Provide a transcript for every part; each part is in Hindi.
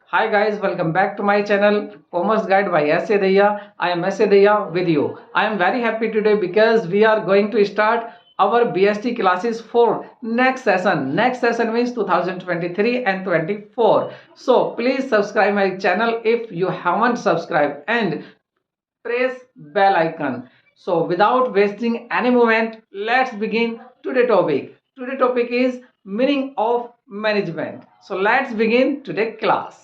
Hi guys, welcome back to my channel Commerce Guide by S. Daya. I am S. Daya with you. I am very happy today because we are going to start our BST classes for next session. Next session means 2023 and 24. So please subscribe my channel if you haven't subscribed and press bell icon. So without wasting any moment, let's begin today's topic. Today's topic is meaning of management. So let's begin today's class.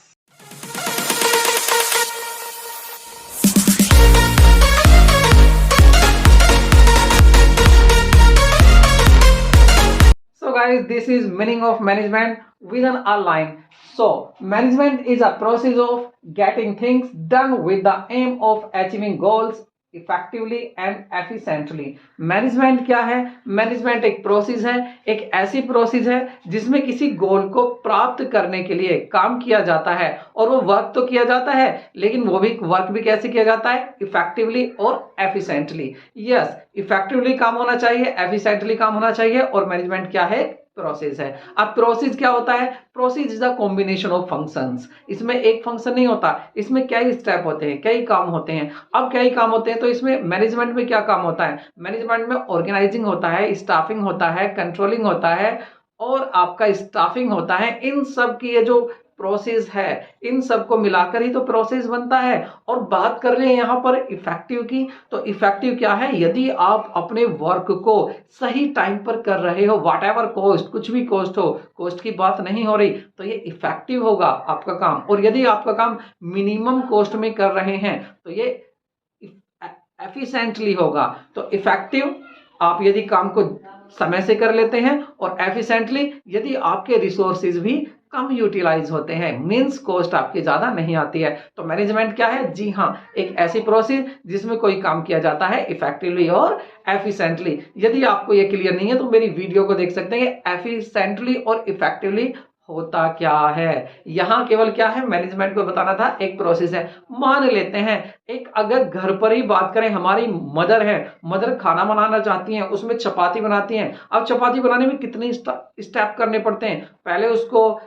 So guys, this is meaning of management within a line. So management is a process of getting things done with the aim of achieving goals effectively and efficiently. Management क्या है? मैनेजमेंट एक प्रोसेस है, एक ऐसी प्रोसेस है जिसमें किसी गोल को प्राप्त करने के लिए काम किया जाता है और वो वर्क तो किया जाता है, लेकिन वो भी वर्क भी कैसे किया जाता है? इफेक्टिवली और एफिशिएंटली। यस, इफेक्टिवली काम होना चाहिए, एफिशिएंटली काम होना चाहिए और मैनेजमेंट क्या है? प्रोसेस है। अब प्रोसेस क्या होता है? Process is a combination of functions. इसमें एक फंक्शन नहीं होता, इसमें कई स्टेप होते हैं, कई काम होते हैं। अब कई काम होते हैं तो इसमें मैनेजमेंट में क्या काम होता है? मैनेजमेंट में ऑर्गेनाइजिंग होता है, स्टाफिंग होता है, कंट्रोलिंग होता है और आपका स्टाफिंग होता है। इन सब की ये जो प्रोसेस है, इन सबको मिलाकर ही तो प्रोसेस बनता है। और बात कर रहे हैं यहां पर इफेक्टिव की, तो इफेक्टिव क्या है? यदि आप अपने वर्क को सही टाइम पर कर रहे हो, व्हाट एवर कॉस्ट, कुछ भी कॉस्ट हो, कॉस्ट की बात नहीं हो रही, तो ये इफेक्टिव होगा आपका काम। और यदि आपका काम मिनिमम कॉस्ट में कर रहे हैं तो ये एफिशिएंटली होगा। तो इफेक्टिव आप यदि काम को समय से कर लेते हैं और एफिशिएंटली यदि आपके रिसोर्सेज भी कम यूटिलाइज होते हैं, मींस कॉस्ट आपकी ज्यादा नहीं आती है। तो मैनेजमेंट क्या है? जी हाँ, एक ऐसी प्रोसेस जिसमें कोई काम किया जाता है इफेक्टिवली और एफिशिएंटली। यदि आपको ये क्लियर नहीं है तो मेरी वीडियो को देख सकते हैं। एफिशिएंटली और इफेक्टिवली होता क्या है, यहां केवल क्या है? मैनेजमेंट को बताना था, एक प्रोसेस है। मान लेते हैं एक अगर घर पर ही बात करें, हमारी मदर है, मदर खाना बनाना चाहती हैं, उसमें चपाती बनाती हैं। अब चपाती बनाने में कितने स्टेप करने पड़ते हैं? पहले उसको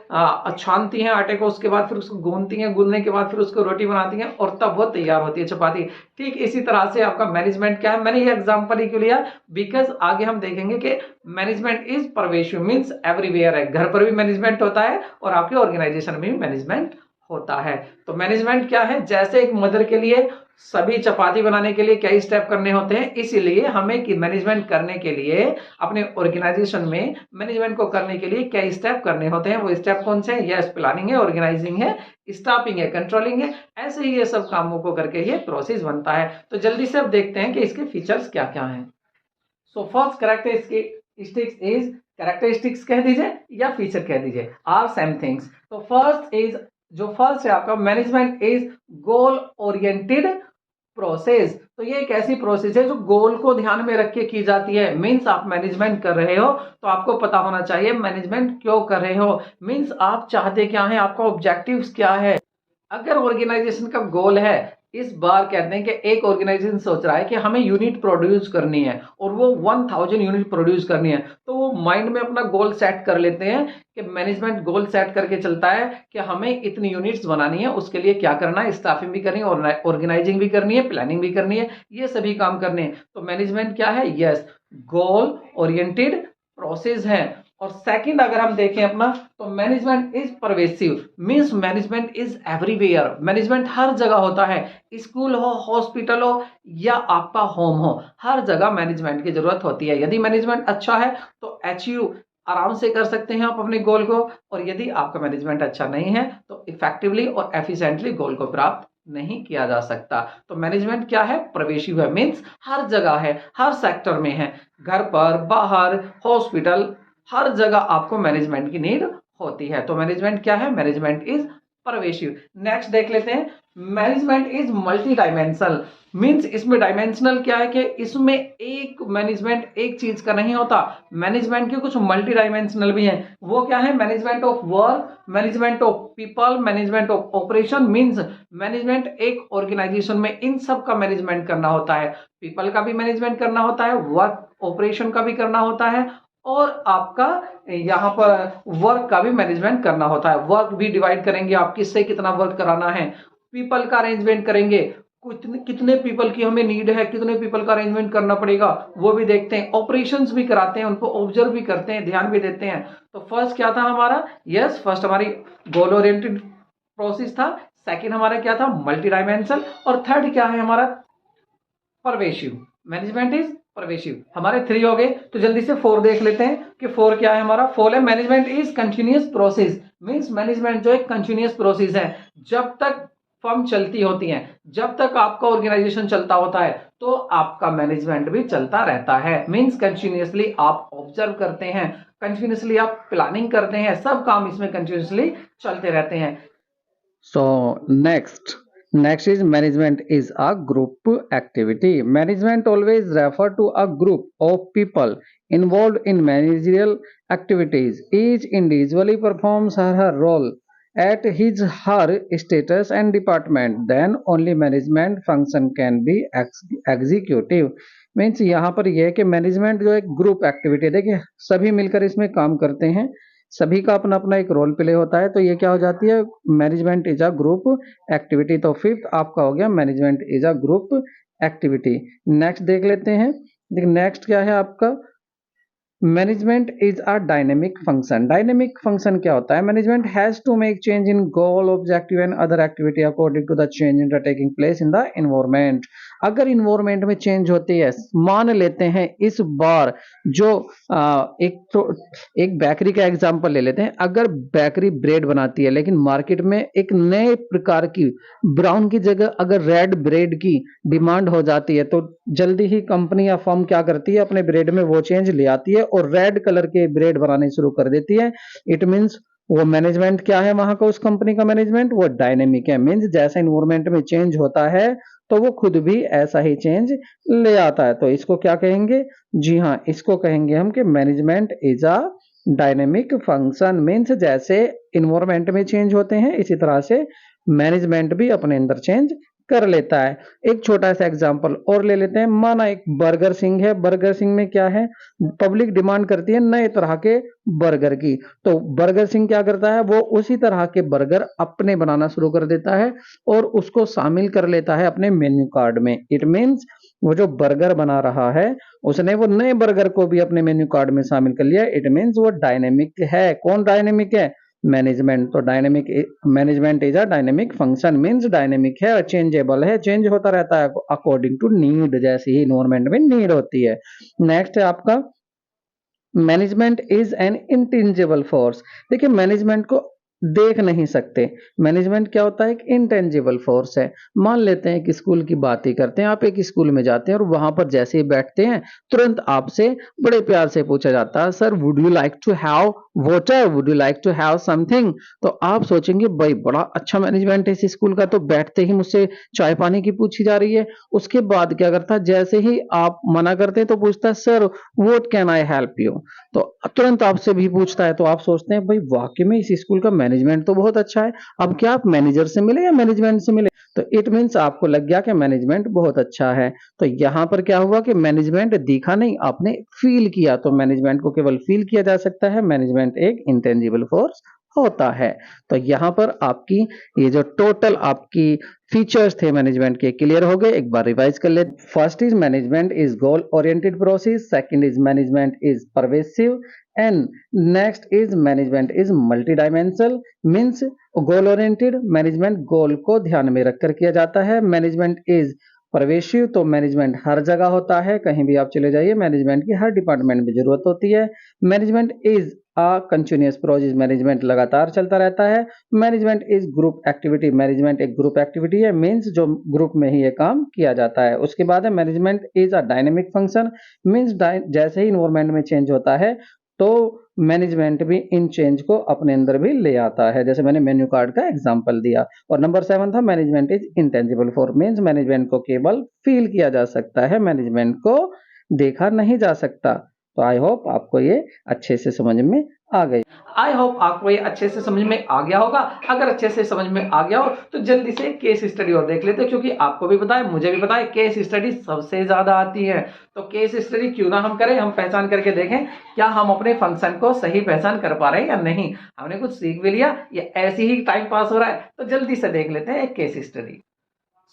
छानती हैं आटे को, उसके बाद फिर उसको गूंथती हैं, गूंथने के बाद फिर उसको रोटी बनाती हैं और तब वो तैयार होती है चपाती। ठीक इसी तरह से आपका मैनेजमेंट क्या है? मैंने ये एग्जांपल ही क्यों लिया? बिकॉज आगे हम देखेंगे कि मैनेजमेंट इज परवेशिव, मींस एवरीवेयर है। घर पर भी मैनेजमेंट होता है और आपके ऑर्गेनाइजेशन में भी मैनेजमेंट होता है। तो मैनेजमेंट क्या है? जैसे एक मदर के लिए सभी चपाती बनाने के लिए कई स्टेप करने होते हैं, इसीलिए हमें कि मैनेजमेंट करने के लिए अपने ऑर्गेनाइजेशन में मैनेजमेंट को करने के लिए कई स्टेप करने होते हैं। वो स्टेप कौन से हैं? यस, प्लानिंग है, ऑर्गेनाइजिंग है, स्टाफिंग है, कंट्रोलिंग है। ऐसे ही ये सब कामों को करके ये प्रोसेस बनता है। तो जल्दी से अब देखते हैं कि इसके फीचर्स क्या क्या हैं। So first characteristics is, characteristics कह दीजिए या फीचर कह दीजिए, आर सेम थिंग्स। तो फर्स्ट इज, जो फर्स्ट है आपका, management is goal oriented process. तो ये एक ऐसी प्रोसेस है जो गोल को ध्यान में रख के की जाती है। मींस आप मैनेजमेंट कर रहे हो तो आपको पता होना चाहिए मैनेजमेंट क्यों कर रहे हो, मींस आप चाहते क्या है, आपका ऑब्जेक्टिव्स क्या है। अगर ऑर्गेनाइजेशन का गोल है, इस बार कहते हैं कि एक ऑर्गेनाइजेशन सोच रहा है कि हमें यूनिट प्रोड्यूस करनी है और वो 1000 यूनिट प्रोड्यूस करनी है, तो वो माइंड में अपना गोल सेट कर लेते हैं कि मैनेजमेंट गोल सेट करके चलता है कि हमें इतनी यूनिट्स बनानी है, उसके लिए क्या करना है? स्टाफिंग भी करनी है, ऑर्गेनाइजिंग भी करनी है, प्लानिंग भी करनी है, ये सभी काम करने हैं। तो मैनेजमेंट क्या है? यस, गोल ओरिएंटेड प्रोसेस है। और सेकंड अगर हम देखें अपना, तो management is pervasive, means management is everywhere. Management हर जगह होता है, स्कूल हो, हॉस्पिटल हो या आपका होम हो, हर जगह मैनेजमेंट की जरूरत होती है। यदि मैनेजमेंट अच्छा है तो अचीव आराम से कर सकते हैं आप अपने गोल को, और यदि आपका मैनेजमेंट अच्छा नहीं है तो इफेक्टिवली और एफिशिएंटली गोल को प्राप्त नहीं किया जा सकता। तो मैनेजमेंट क्या है? परवेशिव है, मींस हर जगह है, हर सेक्टर में है, घर पर, बाहर, हॉस्पिटल, हर जगह आपको मैनेजमेंट की नीड होती है। तो मैनेजमेंट क्या है? Management is परवेशिव। नेक्स्ट देख लेते हैं, management is multi dimensional. Means इसमें डायमेंशनल क्या है कि इसमें एक मैनेजमेंट एक चीज का नहीं होता, मैनेजमेंट के कुछ मल्टी डायमेंशनल भी हैं। वो क्या है? Management of work, management of people, management of operation. Means management एक ऑर्गेनाइजेशन में इन सब का मैनेजमेंट करना होता है। पीपल का भी मैनेजमेंट करना होता है, वर्क ऑपरेशन का भी करना होता है और आपका यहाँ पर वर्क का भी मैनेजमेंट करना होता है। वर्क भी डिवाइड करेंगे, आप किससे कितना वर्क कराना है। पीपल का अरेंजमेंट करेंगे, कितने कितने पीपल की हमें नीड है, कितने पीपल का अरेंजमेंट करना पड़ेगा, वो भी देखते हैं। ऑपरेशंस भी कराते हैं, उनको ऑब्जर्व भी करते हैं, ध्यान भी देते हैं। तो फर्स्ट क्या था हमारा, यस फर्स्ट हमारी गोल ओरिएंटेड प्रोसेस था। सेकंड हमारा क्या था, मल्टी डायमेंशनल। और थर्ड क्या है हमारा, परवेशिव। Management is परवेशिव। हमारे 3 हो गए, तो जल्दी से 4 देख लेते हैं कि 4 क्या है हमारा। 4 है management is continuous process. Means management जो एक कंटिन्यूअस प्रोसेस है, जब तक फर्म चलती होती है, जब तक आपका ऑर्गेनाइजेशन चलता होता है, तो आपका मैनेजमेंट भी चलता रहता है। मींस कंटिन्यूअसली आप ऑब्जर्व करते हैं, कंटिन्यूअसली आप प्लानिंग करते हैं, सब काम इसमें कंटिन्यूअसली चलते रहते हैं। So next is management is a group activity. Management always refer to a group of people involved in managerial activities. Each individually performs her role at his her status and department. Then only management function can be executive. Means यहाँ पर यह है कि मैनेजमेंट जो एक ग्रुप एक्टिविटी है, देखिए सभी मिलकर इसमें काम करते हैं, सभी का अपना अपना एक रोल प्ले होता है, तो ये क्या हो जाती है, management is a group activity. तो फिफ्थ आपका हो गया management is a group activity. Next देख लेते हैं। देखिए नेक्स्ट क्या है आपका, management is a dynamic function. Dynamic function क्या होता है, management has to make change in goal objective and other activity according to the change in the taking place in the environment. अगर इन्वायरमेंट में चेंज होती है, मान लेते हैं इस बार जो एक बेकरी का एग्जांपल ले लेते हैं। अगर बेकरी ब्रेड बनाती है, लेकिन मार्केट में एक नए प्रकार की ब्राउन की जगह अगर रेड ब्रेड की डिमांड हो जाती है, तो जल्दी ही कंपनी या फर्म क्या करती है, अपने ब्रेड में वो चेंज ले आती है और रेड कलर के ब्रेड बनाने शुरू कर देती है। इट मींस वो मैनेजमेंट क्या है वहां का, उस कंपनी का मैनेजमेंट वो डायनेमिक है। मींस जैसा इन्वायरमेंट में चेंज होता है, तो वो खुद भी ऐसा ही चेंज ले आता है। तो इसको क्या कहेंगे, जी हाँ, इसको कहेंगे हम कि management is a dynamic function. Means जैसे इन्वायरमेंट में चेंज होते हैं, इसी तरह से मैनेजमेंट भी अपने अंदर चेंज कर लेता है। एक छोटा सा एग्जांपल और ले लेते हैं। माना एक बर्गर सिंह है, बर्गर सिंह में क्या है, पब्लिक डिमांड करती है नए तरह के बर्गर की, तो बर्गर सिंह क्या करता है, वो उसी तरह के बर्गर अपने बनाना शुरू कर देता है और उसको शामिल कर लेता है अपने मेन्यू कार्ड में। इट मींस वो जो बर्गर बना रहा है, उसने वो नए बर्गर को भी अपने मेन्यू कार्ड में शामिल कर लिया। इट मींस वो डायनेमिक है। कौन डायनेमिक है, मैनेजमेंट। तो dynamic management is a dynamic function. Means dynamic है और चेंजेबल है, चेंज होता रहता है अकॉर्डिंग टू नीड, जैसे ही इन्वायरमेंट में नीड होती है। नेक्स्ट है आपका management is an intangible force. देखिए मैनेजमेंट को देख नहीं सकते, मैनेजमेंट क्या होता है, एक इंटेंजिबल फोर्स है। मान लेते हैं कि स्कूल की बात ही करते हैं, आप एक स्कूल में जाते हैं और वहां पर जैसे ही बैठते हैं, तुरंत आपसे बड़े प्यार से पूछा जाता है, sir would you like to have water, would you like to have something. तो आप सोचेंगे भाई बड़ा अच्छा मैनेजमेंट है इस स्कूल का, तो बैठते ही मुझसे चाय पानी की पूछी जा रही है। उसके बाद क्या करता है, जैसे ही आप मना करते हैं तो पूछता है, sir what can I help you. तो तुरंत आपसे भी पूछता है, तो आप सोचते हैं भाई वाकई में इस स्कूल का मैनेजमेंट तो बहुत अच्छा है, अब क्या आप मैनेजर से मिले या मैनेजमेंट से मिले। तो इट मींस आपको लग गया कि मैनेजमेंट बहुत अच्छा है। तो यहां पर क्या हुआ कि मैनेजमेंट दिखा नहीं, आपने फील किया। तो मैनेजमेंट को केवल फील किया जा सकता है, मैनेजमेंट एक इंटेंजिबल फोर्स होता है। तो यहां पर आपकी ये जो टोटल आपकी फीचर्स थे मैनेजमेंट के क्लियर हो गए। एक बार रिवाइज कर ले। First is management is goal oriented process, second is management is pervasive, and next is management is multi dimensional. Means goal oriented management गोल को ध्यान में रखकर किया जाता है। मैनेजमेंट इज परवेशिव, तो मैनेजमेंट हर जगह होता है, कहीं भी आप चले जाइए मैनेजमेंट की हर डिपार्टमेंट में जरूरत होती है। Management is a continuous process, management लगातार चलता रहता है। Management is group activity, management एक ग्रुप एक्टिविटी है, मींस जो ग्रुप में ही ये काम किया जाता है। उसके बाद है management is a dynamic function. Means जैसे ही इन्वायरमेंट में चेंज होता है, तो मैनेजमेंट भी इन चेंज को अपने अंदर भी ले आता है, जैसे मैंने मेन्यू कार्ड का एग्जांपल दिया। और नंबर 7 था management is intangible for, means management को केवल फील किया जा सकता है, मैनेजमेंट को देखा नहीं जा सकता। तो आई होप आपको ये अच्छे से समझ में आ गई। आई होप आपको ये अच्छे से समझ में आ गया होगा। अगर अच्छे से समझ में आ गया हो तो जल्दी से केस स्टडी और देख लेते हैं, क्योंकि आपको भी पता है, मुझे भी पता है, केस स्टडी सबसे ज्यादा आती है। तो केस स्टडी क्यों ना हम करें, हम पहचान करके देखें क्या हम अपने फंक्शन को सही पहचान कर पा रहे हैं या नहीं। हमने कुछ सीख भी लिया या ऐसे ही टाइम पास हो रहा है, तो जल्दी से देख लेते हैं एक केस स्टडी।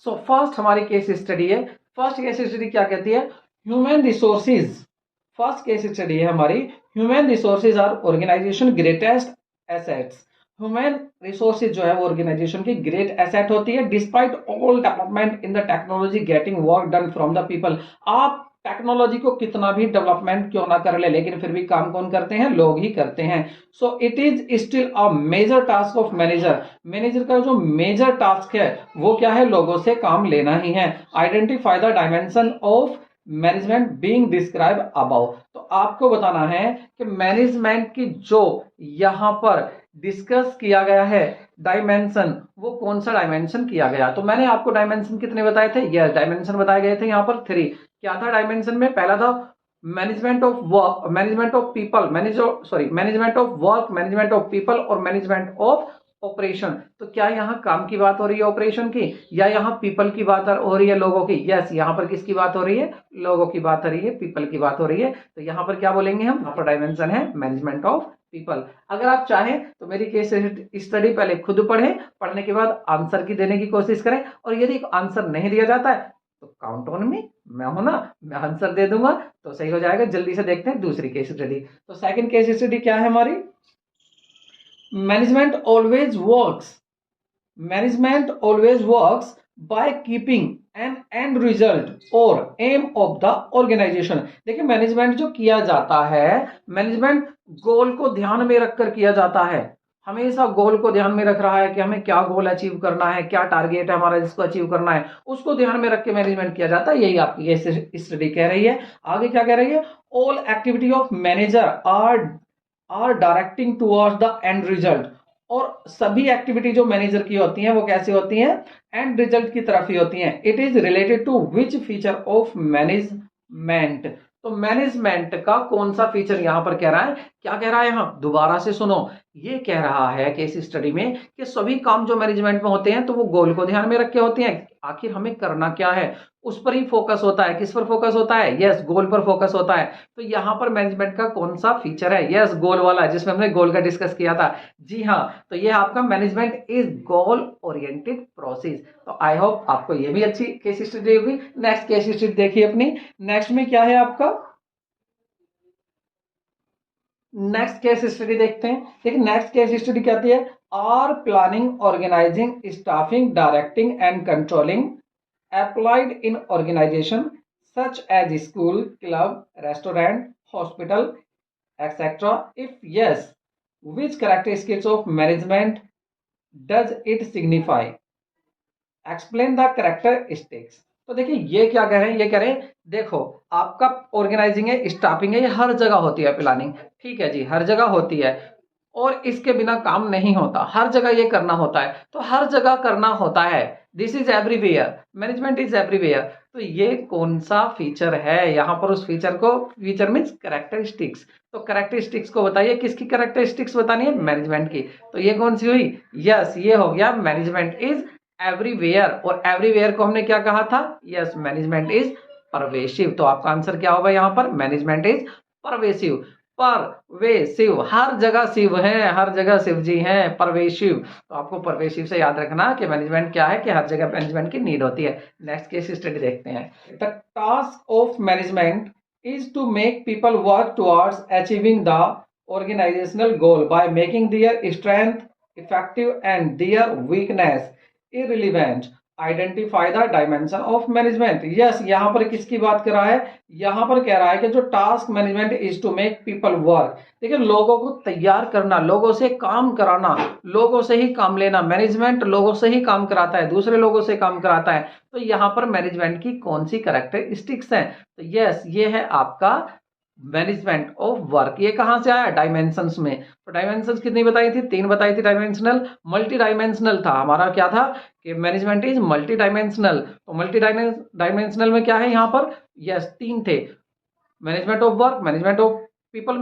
सो फर्स्ट हमारी केस स्टडी है। फर्स्ट केस स्टडी क्या कहती है? Human resources. First case study है हमारी, human resources are organization greatest assets. Human resources जो है वो ऑर्गेनाइजेशन की ग्रेट एसेट होती है, despite all development in the technology getting work done from the people. आप टेक्नोलॉजी को कितना भी डेवलपमेंट क्यों ना कर ले, लेकिन फिर भी काम कौन करते हैं? लोग ही करते हैं। So it is still a major task of manager. Manager का जो मेजर टास्क है वो क्या है? लोगों से काम लेना ही है। Identify the dimension of management being describe above. तो आपको बताना है कि मैनेजमेंट की जो यहां पर डिस्कस किया गया है डायमेंशन, वो कौन सा डायमेंशन किया गया। तो मैंने आपको डायमेंशन कितने बताए थे? यस, डायमेंशन बताए गए थे यहां पर 3। क्या था डायमेंशन में? पहला था management of work, management of people, management of work, management of people और मैनेजमेंट ऑफ ऑपरेशन। तो क्या यहाँ काम की बात हो रही है ऑपरेशन की, या यहाँ पीपल की बात हो रही है, लोगों की? यस, यहाँ पर किसकी बात हो रही है? लोगों की बात हो रही है, पीपल की बात हो रही है। तो यहाँ पर क्या बोलेंगे हम? यहाँ पर डायमेंशन है मैनेजमेंट ऑफ पीपल। अगर आप चाहें तो मेरी केस स्टडी पहले खुद पढ़ें, पढ़ने के बाद आंसर की देने की कोशिश करें, और यदि आंसर नहीं दिया जाता है तो काउंट ऑन मी, मैं हूं ना, मैं आंसर दे दूंगा तो सही हो जाएगा। जल्दी से देखते हैं दूसरी केस स्टडी। तो सेकंड केस स्टडी क्या है हमारी? Management always works, management always works by keeping an end result or aim of the organization। देखिए मैनेजमेंट जो किया जाता है, मैनेजमेंट गोल को ध्यान में रखकर किया जाता है। हमेशा गोल को ध्यान में रख रहा है कि हमें क्या गोल अचीव करना है, क्या टारगेट है हमारा जिसको अचीव करना है, उसको ध्यान में रख के मैनेजमेंट किया जाता है। यही आपकी ये स्टडी कह रही है। आगे क्या कह रही है? All activity of manager are directing towards the end result. और सभी एक्टिविटी जो मैनेजर की होती हैं वो कैसी होती हैं? एंड रिजल्ट की तरफ ही होती हैं। It is related to which feature of management. तो मैनेजमेंट का कौन सा फीचर यहां पर कह रहा है? क्या कह रहा है यहां? दोबारा से सुनो। ये कह रहा है केस स्टडी में कि सभी काम जो मैनेजमेंट में होते हैं तो वो गोल को ध्यान में रख के होते हैं, आखिर हमें करना क्या है उस पर ही फोकस होता है। किस पर फोकस होता है? यस, गोल पर फोकस होता है। तो यहां पर मैनेजमेंट का कौन सा फीचर है? यस, गोल वाला, जिसमें हमने गोल का डिस्कस किया था। जी हाँ, तो ये आपका management is goal oriented process. तो आई होप आपको ये भी अच्छी केस स्टडी होगी। नेक्स्ट केस स्टडी देखिए अपनी। नेक्स्ट में क्या है आपका? नेक्स्ट केस स्टडी देखते हैं। देखिए नेक्स्ट केस स्टडी कहती है are planning, organizing, staffing, directing and controlling applied in organization such as school, club, restaurant, hospital, etc. If yes, which characteristics of management does it signify? Explain the characteristics। तो देखिए ये क्या कह रहे हैं? ये कह रहे हैं देखो आपका ऑर्गेनाइजिंग है, स्टाफिंग है, ये हर जगह होती है प्लानिंग, ठीक है जी, हर जगह होती है और इसके बिना काम नहीं होता, हर जगह ये करना होता है। तो हर जगह करना होता है, this is everywhere, management is everywhere. तो ये कौन सा फीचर है यहां पर? उस फीचर को, फीचर मीन्स कैरेक्टरिस्टिक्स। तो कैरेक्टरिस्टिक्स को बताइए, किसकी कैरेक्टरिस्टिक्स बतानी है? मैनेजमेंट की। तो ये कौन सी हुई? यस, ये हो गया मैनेजमेंट इज एवरीवेयर। और एवरीवेयर को हमने क्या कहा था? Yes, management is pervasive. तो आपका आंसर क्या होगा यहां पर? Management is pervasive. परवेसिव, हर जगह शिव है, हर जगह शिव जी हैं, परवेसिव। तो आपको परवेसिव से याद रखना कि मैनेजमेंट क्या है, कि हर जगह मैनेजमेंट की नीड होती है। नेक्स्ट केस स्टडी देखते हैं। The task of management is to make people work towards achieving the organizational goal by making their strength effective and their weakness irrelevant। Identify the dimension of management. Yes, यहां पर किसकी बात कर रहा है? यहां पर कह रहा है कि जो task management is to make people work. देखिए लोगों को तैयार करना, लोगों से काम कराना, लोगों से ही काम लेना। मैनेजमेंट लोगों से ही काम कराता है, दूसरे लोगों से काम कराता है। तो यहां पर मैनेजमेंट की कौन सी कैरेक्टरिस्टिक्स है? तो यस, ये है आपका मैनेजमेंट ऑफ वर्क। ये कहां से आया? डायमेंशंस में। तो डायमेंशंस कितनी बताई थी? 3 बताई थी डायमेंशनल। मल्टी डायमेंशनल था हमारा, क्या था कि मैनेजमेंट इज मल्टी डायमेंशनल। तो मल्टी डायमेंशनल में क्या है यहां पर? यस, 3 थे, management of work, management of people,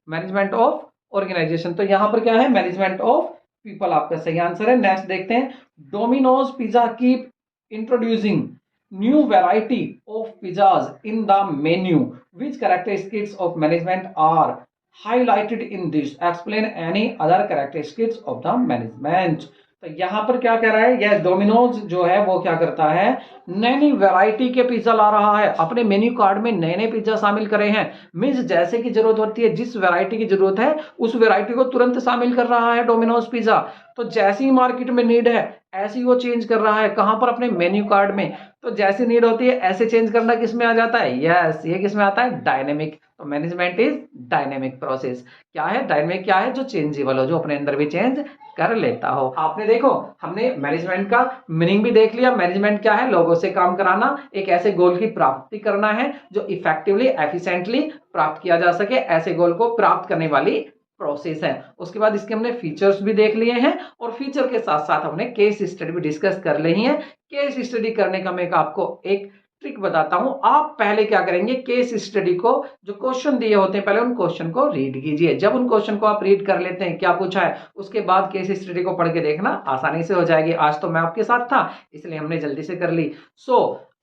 management of organization. तो यहाँ पर क्या है, मैनेजमेंट ऑफ पीपल आपका सही आंसर है। नेक्स्ट देखते हैं, Domino's pizza keep introducing new variety of pizzas in the menu, which characteristics of management are highlighted in this, explain any other characteristics of the management। तो यहां पर क्या कह रहा है, यह डोमिनोज जो है वो क्या करता है, नई नई वैरायटी के पिज्जा ला रहा है, अपने मेन्यू कार्ड में नए नए पिज्जा शामिल करे हैं। मींस जैसे की जरूरत होती है, जिस वैरायटी की जरूरत है उस वैरायटी को तुरंत शामिल कर रहा है डोमिनोज पिज्जा। तो जैसी मार्केट में नीड है ऐसी वो चेंज कर रहा है, कहां पर, अपने मेन्यू कार्ड में। तो जैसी नीड होती है ऐसे चेंज करना किस में आ जाता है, यस ये किस में आता है, डायनेमिक। तो मैनेजमेंट इज डायनेमिक प्रोसेस। क्या है डायनेमिक, क्या है, जो चेंजेबल हो, जो अपने अंदर भी चेंज कर लेता हो। आपने देखो हमने मैनेजमेंट का मीनिंग भी देख लिया। मैनेजमेंट क्या है, लोगों से काम कराना, एक ऐसे गोल की प्राप्ति करना है जो इफेक्टिवली एफिशिएंटली प्राप्त किया जा सके, ऐसे गोल को प्राप्त करने वाली प्रोसेस है। उसके बाद इसके हमने फीचर्स भी देख लिए हैं और फीचर के साथ साथ हमने केस स्टडी भी डिस्कस कर ली है। केस स्टडी करने का मैं आपको एक ट्रिक बताता हूं। आप पहले क्या करेंगे, केस स्टडी को जो क्वेश्चन दिए होते हैं पहले उन क्वेश्चन को रीड कीजिए। जब उन क्वेश्चन को आप रीड कर लेते हैं क्या पूछा है, उसके बाद केस स्टडी को पढ़ के देखना आसानी से हो जाएगी। आज तो मैं आपके साथ था इसलिए हमने जल्दी से कर ली।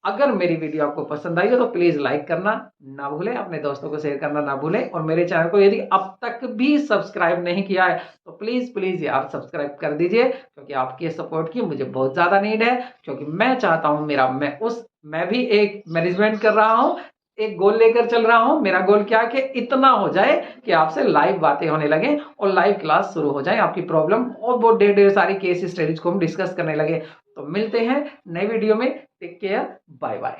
अगर मेरी वीडियो आपको पसंद आई हो तो प्लीज लाइक करना ना भूलें, अपने दोस्तों को शेयर करना ना भूलें, और मेरे चैनल को यदि अब तक भी सब्सक्राइब नहीं किया है तो प्लीज प्लीज यार सब्सक्राइब कर दीजिए, क्योंकि आपके सपोर्ट की मुझे बहुत ज्यादा नीड है। क्योंकि मैं चाहता हूं मैं भी एक मैनेजमेंट कर रहा हूं, एक गोल लेकर चल रहा हूं। मेरा गोल क्या है कि इतना हो जाए कि आपसे लाइव बातें होने लगे और लाइव क्लास शुरू हो जाए, आपकी प्रॉब्लम और बहुत ढेर सारी केस स्टडीज को हम डिस्कस करने लगे। तो मिलते हैं नए वीडियो में, टेक केयर, बाय बाय।